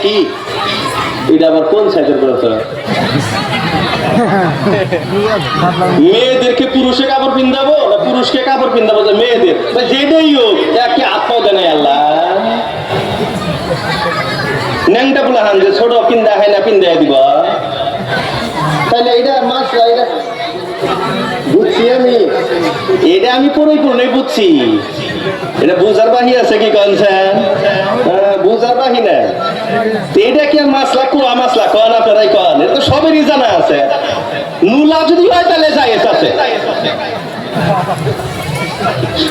একই, এটা আবার কোন সাইজের করেছে? মেয়েদেরকে পুরুষে কাপড় পিন্দাবো না পুরুষকে কাপড় পিন্দাবো? যে মেয়েদের যেটাই হোক একই আত্মাও দেয় নাই আল্লাহ। ন্যাংটা বলে হান যে ছোট পিন্দা হয় না পিন্দাই দিব, তাহলে এটা মাসলা, এটা বুঝছি আমি, এটা আমি পরিপূর্ণই বুঝছি। এটা বুঝার বাহি আছে কি কনছেন? বুঝার বাহি না। এটা কি মাসলা কুয়া মাসলা কন আপনারাই কন, এটা তো সবেরই জানা আছে। নুলা যদি হয় তাহলে জায়েজ আছে,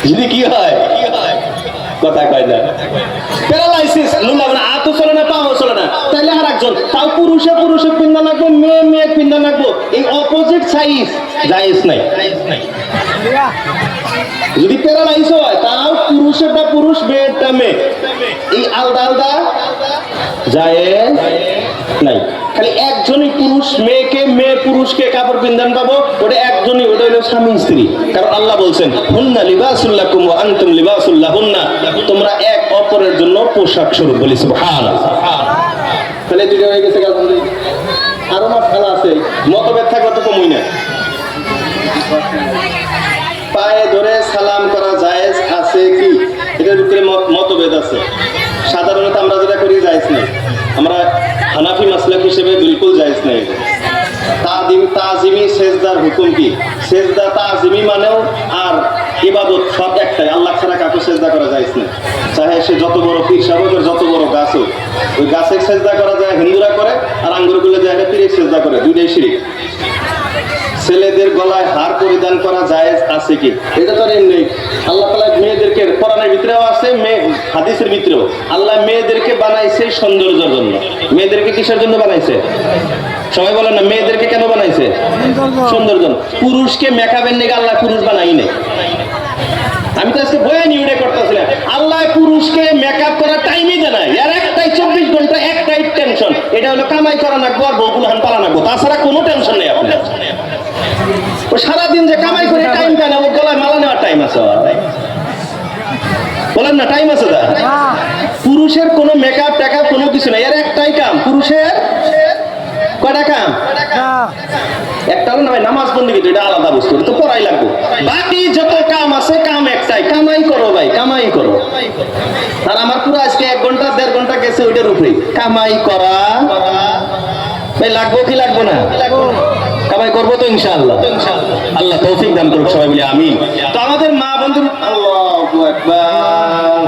যদি কি হয় কথা কয় না। প্যারালাইসিস নুলা মানে হাতও চলে না পাও চলে না, তাহলে আর একজন তাও পুরুষে পুরুষে পিন্দা লাগবো, মেয়ে মেয়ে পিন্দা লাগবো, এই অপোজিট সাইজ জায়েজ নাই। যদি প্যারালাইজ হয় তাও পুরুষেরটা পুরুষ মেয়েরটা মেয়ে, এই আলাদা আলাদা জায়েজ নাই। খালি একজনই পুরুষ মেয়েকে, মেয়ে পুরুষকে কাপড় পিন্দান পাবো, ওটা একজনই, ওটা হলো স্বামী স্ত্রী। কারণ আল্লাহ বলছেন হুন্না লিবাসুল লাকুম ওয়া আনতুম লিবাসুল লাহুন্না, তোমরা এক অপরের জন্য পোশাক স্বরূপ। বলি সুবহানাল্লাহ। তাহলে দুটো হয়ে গেছে। আরো মাসআলা আছে, মতভেদ থাকলে তো কমই না। পায়ে ধরে সালাম করা জায়েজ আছে কি, এটার ভিতরে মতভেদ আছে। সাধারণত আমরা যেটা করি জায়েজ নেই, আমরা হানাফি মাসলাক হিসেবে বিলকুল জায়েজ নেই। তাজিমি সেজদার হুকুম কি? সেজদা তাজিমি মানেও আর ইবাদত সব একটাই, আল্লাহ ছাড়া কাউকে সেজদা করা জায়েজ নেই। চাহে সে যত বড় পীর সাহেবের যত বড় গাছ হোক, ওই গাছের সেজদা করা যায় হিন্দুরা করে, আর আঙ্গুরগুলো যায় পীরের সেজদা করে, দুইটাই শিরিক। ছেলেদের গলায় হার পরিধান করা জায়েজ আছে কি? এটা তো এমনি আল্লাহ তাআলা মেয়েদেরকে কোরআনের ভিতরেও আছে, হাদিসের ভিতরেও। আল্লাহ মেয়েদেরকে বানাইছে সৌন্দর্যের জন্য। মেয়েদেরকে কিসের জন্য বানাইছে? সবাই বলেন না, মেয়েদেরকে কেন বানাইছে? সৌন্দর্য। পুরুষকে মেকআপের নিয়ে আল্লাহ পুরুষ বানাই নাই। আমি তো আজকে বয়ানি উড়ে করতেছিলাম, আল্লাহ পুরুষকে মেকআপ করার টাইমই দেয় না। এর একটাই 24 ঘন্টা একটাই টেনশন, এটা হলো কামাই করা নাকবো আর বউগুলো পালা নাকবো, তাছাড়া কোনো টেনশন নেই আপনার। ও সারাদিন যে কামাই করে টাইম পায় না, ওর গলায় মালা নেওয়ার টাইম আছে? বলেন না, টাইম আছে? পুরুষের কোনো মেকআপ টেকআপ কোনো কিছু নেই, এর একটাই কাম। পুরুষের কয়টা কাম? একটাও না ভাই, নামাজ বন্দেগী তো এটা আলাদা বস্তু, তো পড়াই লাগবে। বাকি যত কাম আছে কাম একটাই, কামাই করো ভাই, কামাই করো। আর আমার পুরো আজকে 1 ঘন্টা 1.5 ঘন্টা গেছে ওইটার উপরে, কামাই করা ভাই। লাগবো কি লাগবো না? কামাই করবো তো ইনশাআল্লাহ। আল্লাহ তৌফিক দান করুক, সবাই বলি আমিন। তো আমাদের মা বন্ধু, আল্লাহু আকবার,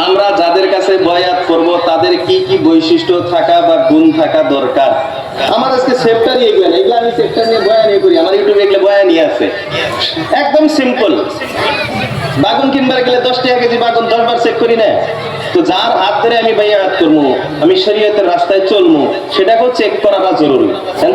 আমরা যাদের কাছে বয়াত করব তাদের কি কি বৈশিষ্ট্য থাকা বা গুণ থাকা দরকার। আমার আজকে সেফটা নিয়ে গেলেন, এগুলো আমি সেফটা নিয়ে বয়ানি করি, আমার ইউটিউবে এগুলো বয়ানি আছে, একদম সিম্পল। বাগুন কিনবার গেলে 10 টাকা কেজি বাগুন 10 বার চেক করি না? তো যার হাত ধরে আমি বাইয়াত করবো, আমি শরীয়তের রাস্তায় চলবো, সেটাকেও চেক করাটা জরুরি।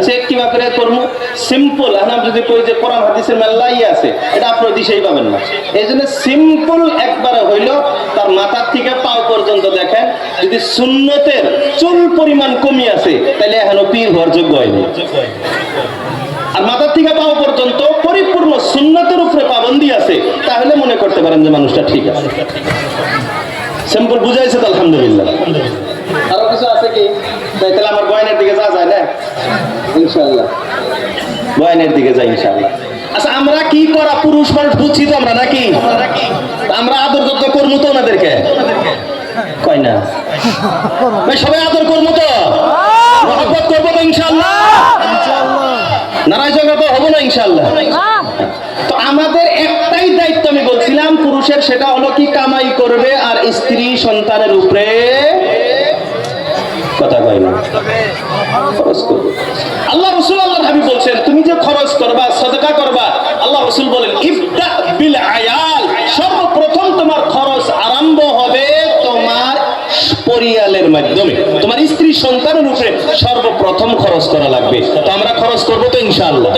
চেক কিভাবে করে করবো? সিম্পল। আমি যদি কই যে কোরআন হাদিসের মেলাই আছে, এটা আপনার দিশেই পাবেন না। এই জন্য সিম্পল একবারে হইল, তার মাথার থেকে পাও পর্যন্ত দেখেন, যদি সুন্নতের চুল পরিমাণ কমি আছে তাহলে এখনো পীর হওয়ার যোগ্য হয়নি। আর মাথার থেকে পাও পর্যন্ত পরিপূর্ণ সুন্নতের উপরে পাবন্দি আছে, তাহলে মনে করতে পারেন যে মানুষটা ঠিক আছে। সিম্পল বুঝাইছে তো, আলহামদুলিল্লাহ। আরো কিছু আছে কি? তাহলে আমার বয়ানের দিকে যা যায় না, ইনশাআল্লাহ বয়ানের দিকে যাই ইনশাআল্লাহ। আচ্ছা, আমরা কি করা পুরুষ মানুষ বুঝছি তো আমরা, নাকি আমরা আদর যত্ন করবো তো ওনাদেরকে? কয় না ভাই, সবাই আদর করবো তো, মহব্বত করবো তো ইনশাআল্লাহ, নারাজ তো হবো না ইনশাআল্লাহ। তো আমাদের একটাই দায়িত্ব আমি বলছিলাম পুরুষের, সেটা হলো কি? কামাই করবে আর স্ত্রী সন্তানের উপরে কথা কয় না, খরচ করবে। আল্লাহ রাসূল আল্লাহর হাবিব বলছেন, তুমি যে খরচ করবা, সাদাকা করবা, আল্লাহ রাসূল বলেন ইবদা বিল আয়াল, সর্বপ্রথম তোমার খরচ আরম্ভ হবে তোমার পরিয়ালের মাধ্যমে, তোমার স্ত্রী সন্তানের উপরে সর্বপ্রথম খরচ করা লাগবে। তো আমরা খরচ করবো তো ইনশাআল্লাহ,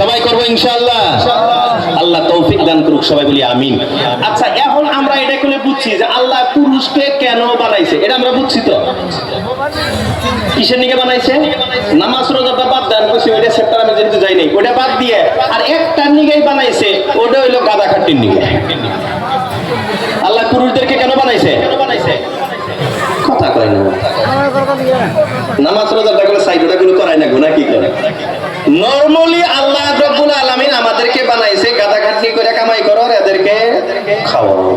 সবাই করবো ইনশাআল্লাহ। আল্লাহ তৌফিক দান করুক, সবাই বলি আমিন। আচ্ছা, এখন আমরা এটা করে বুঝছি যে আল্লাহ পুরুষকে কেন বানাইছে, এটা আমরা বুঝছি তো। কিসের নিকে বানাইছে? নামাজ রোজাটা বাদ দেন করছি, ওইটা সেক্টর আমি যেহেতু যাই নাই, ওটা বাদ দিয়ে আর একটার নিকেই বানাইছে, ওটা হইলো গাদা খাট্টির নিকে। আল্লাহ পুরুষদেরকে কেন বানাইছে? খাওয়াবো।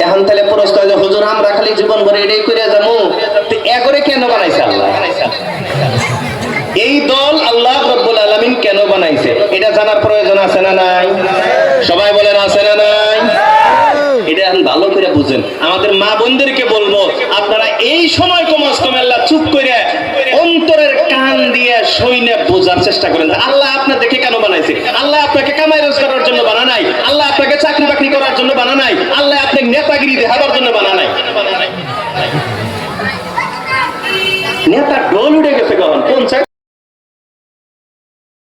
এখন তাহলে প্রশ্ন হয় যে হুজুর আমরা খালি জীবন ভরে এটাই করে যাবো, তো এগরে কেন বানাইছে আল্লাহ? এই দল আল্লাহ রাব্বুল আলামিন কেন বানাইছে এটা জানার প্রয়োজন আছে না নাই? সবাই বলেন আছে না নাই? এটা এখন ভালো করে বুঝেন। আমাদের মা বোনদেরকে বলবো, আপনারা এই সময় কমাস কম আল্লাহ চুপ করে অন্তরের কান দিয়ে সইনে বোঝার চেষ্টা করেন আল্লাহ আপনাদেরকে কেন বানাইছে। আল্লাহ আপনাকে কামাই রোজগারের জন্য বানা নাই, আল্লাহ আপনাকে চাকরি বাকরি করার জন্য বানা নাই, আল্লাহ আপনাকে নেতাগিরি দেখাবার জন্য বানা নাই। নেতা ডোল উঠে গেছে কখন?